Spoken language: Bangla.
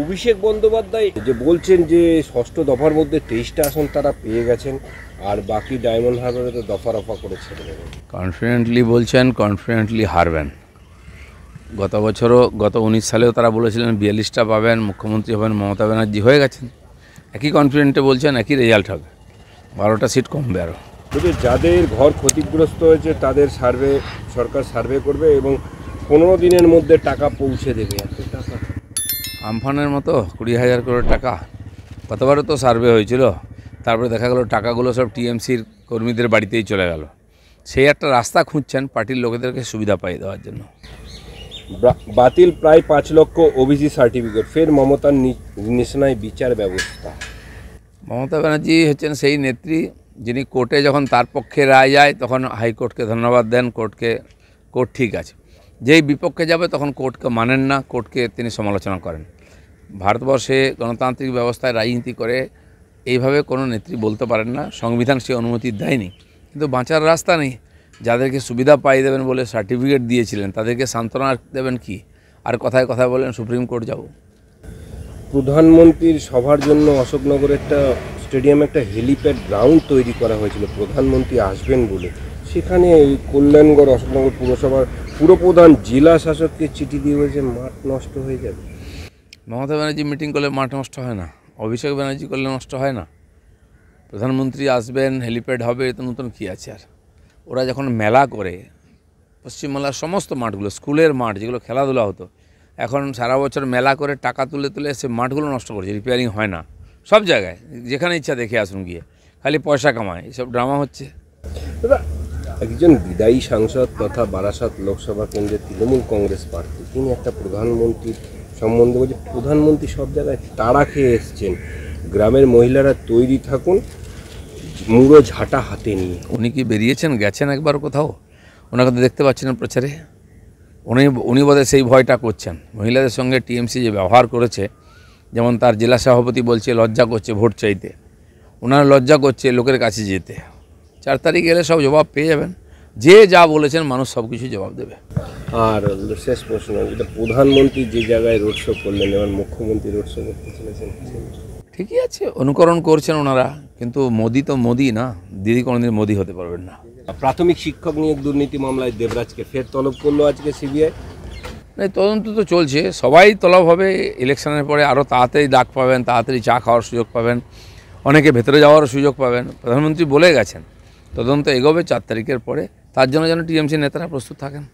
অভিষেক বন্দ্যোপাধ্যায় যে বলছেন যে ষষ্ঠ দফার মধ্যে 23টা আসন তারা পেয়ে গেছেন, আর বাকি ডায়মন্ড হারবারে তো দফা রফা করে ছেড়ে দেবেন। কনফিডেন্টলি বলছেন, কনফিডেন্টলি হারবেন। গত বছরও, গত 19 সালেও তারা বলেছিলেন 42টা পাবেন, মুখ্যমন্ত্রী হবেন মমতা ব্যানার্জি, হয়ে গেছেন। একই কনফিডেন্টে বলছেন, একই রেজাল্ট হবে, 12টা সিট কমবে আরও। যাদের ঘর ক্ষতিগ্রস্ত হয়েছে তাদের সরকার সার্ভে করবে এবং 15 দিনের মধ্যে টাকা পৌঁছে দেবে। এত টাকা আমফানের মতো 20,000 কোটি টাকা। গতবারও তো সার্ভে হয়েছিল, তারপরে দেখা গেল টাকাগুলো সব টিএমসির কর্মীদের বাড়িতেই চলে গেল। সেই একটা রাস্তা খুঁজছেন পার্টির লোকেদেরকে সুবিধা পাই দেওয়ার জন্য। বাতিল প্রায় 5 লক্ষ ওবিসি সার্টিফিকেট, ফের মমতার নিশানায় বিচার ব্যবস্থা। মমতা ব্যানার্জি হচ্ছেন সেই নেত্রী যিনি কোর্টে যখন তার পক্ষে রায় যায় তখন হাইকোর্টকে ধন্যবাদ দেন, কোর্ট ঠিক আছে। যেই বিপক্ষে যাবে তখন কোর্টকে মানেন না, কোর্টকে তিনি সমালোচনা করেন। ভারতবর্ষে গণতান্ত্রিক ব্যবস্থায় রাজনীতি করে এইভাবে কোনো নেত্রী বলতে পারেন না, সংবিধান সে অনুমতি দেয়নি। কিন্তু বাঁচার রাস্তা নেই। যাদেরকে সুবিধা পাই দেবেন বলে সার্টিফিকেট দিয়েছিলেন তাদেরকে সান্ত্বনা দেবেন কি? আর কথায় কথায় বলেন সুপ্রিম কোর্ট যাব। প্রধানমন্ত্রীর সভার জন্য অশোকনগরে একটা স্টেডিয়ামে একটা হেলিপ্যাড গ্রাউন্ড তৈরি করা হয়েছিল প্রধানমন্ত্রী আসবেন বলে। সেখানে এই কল্যাণগড় অশোকনগর পুরসভার পুরপ্রধান জেলা শাসককে চিঠি দিয়ে বলেছে মাঠ নষ্ট হয়ে যাবে। মমতা ব্যানার্জি মিটিং করলে মাঠ নষ্ট হয় না, অভিষেক ব্যানার্জি করলে নষ্ট হয় না। প্রধানমন্ত্রী আসবেন, হেলিপ্যাড হবে, তো নতুন কী আছে? আর ওরা যখন মেলা করে, পশ্চিমবাংলার সমস্ত মাঠগুলো, স্কুলের মাঠ যেগুলো খেলাধুলা হতো, এখন সারা বছর মেলা করে টাকা তুলে তুলে সে মাঠগুলো নষ্ট করছে, রিপেয়ারিং হয় না। সব জায়গায় যেখানে ইচ্ছা দেখে আসুন গিয়ে, খালি পয়সা কামায়, এসব ড্রামা হচ্ছে। দাদা, একজন বিদায়ী সাংসদ তথা বারাসাত লোকসভা কেন্দ্রের তৃণমূল কংগ্রেস প্রার্থী, তিনি একটা প্রধানমন্ত্রীর সম্বন্ধে বলছে প্রধানমন্ত্রী সব জায়গায় তাড়া খেয়ে এসছেন, গ্রামের মহিলারা তৈরি থাকুন মুড়ো ঝাঁটা হাতে নিয়ে। উনি কি বেরিয়েছেন, গেছেন একবার কোথাও? ওনাকে তো দেখতে পাচ্ছেন না প্রচারে। উনি বোধহয় সেই ভয়টা করছেন। মহিলাদের সঙ্গে টিএমসি যে ব্যবহার করেছে, যেমন তার জেলা সভাপতি বলছে লজ্জা করছে ভোট চাইতে, ওনারা লজ্জা করছে লোকের কাছে যেতে। 4 তারিখ এলে সব জবাব পেয়ে যাবেন। যে যা বলেছেন মানুষ সব কিছু জবাব দেবে। আর শেষ প্রশ্ন, যেটা প্রধানমন্ত্রী যে জায়গায় রোড শো করলেন, এবার মুখ্যমন্ত্রী রোড শো করতে চলেছেন, ঠিকই আছে, অনুকরণ করছেন ওনারা, কিন্তু মোদি তো মোদি না, দিদি কোনোদিন মোদি হতে পারবেন না। প্রাথমিক শিক্ষক নিয়োগ দুর্নীতি মামলায় দেবরাজকে ফের তলব করলো আজকে সিবিআই। তদন্ত তো চলছে, সবাই তলব হবে। ইলেকশনের পরে আরও তাড়াতাড়ি ডাক পাবেন, তাড়াতাড়ি চা খাওয়ার সুযোগ পাবেন, অনেকে ভেতরে যাওয়ারও সুযোগ পাবেন। প্রধানমন্ত্রী বলে গেছেন তদন্ত এগোবে 4 তারিখের পরে, তার জন্য যেন টিএমসি নেতারা প্রস্তুত থাকেন।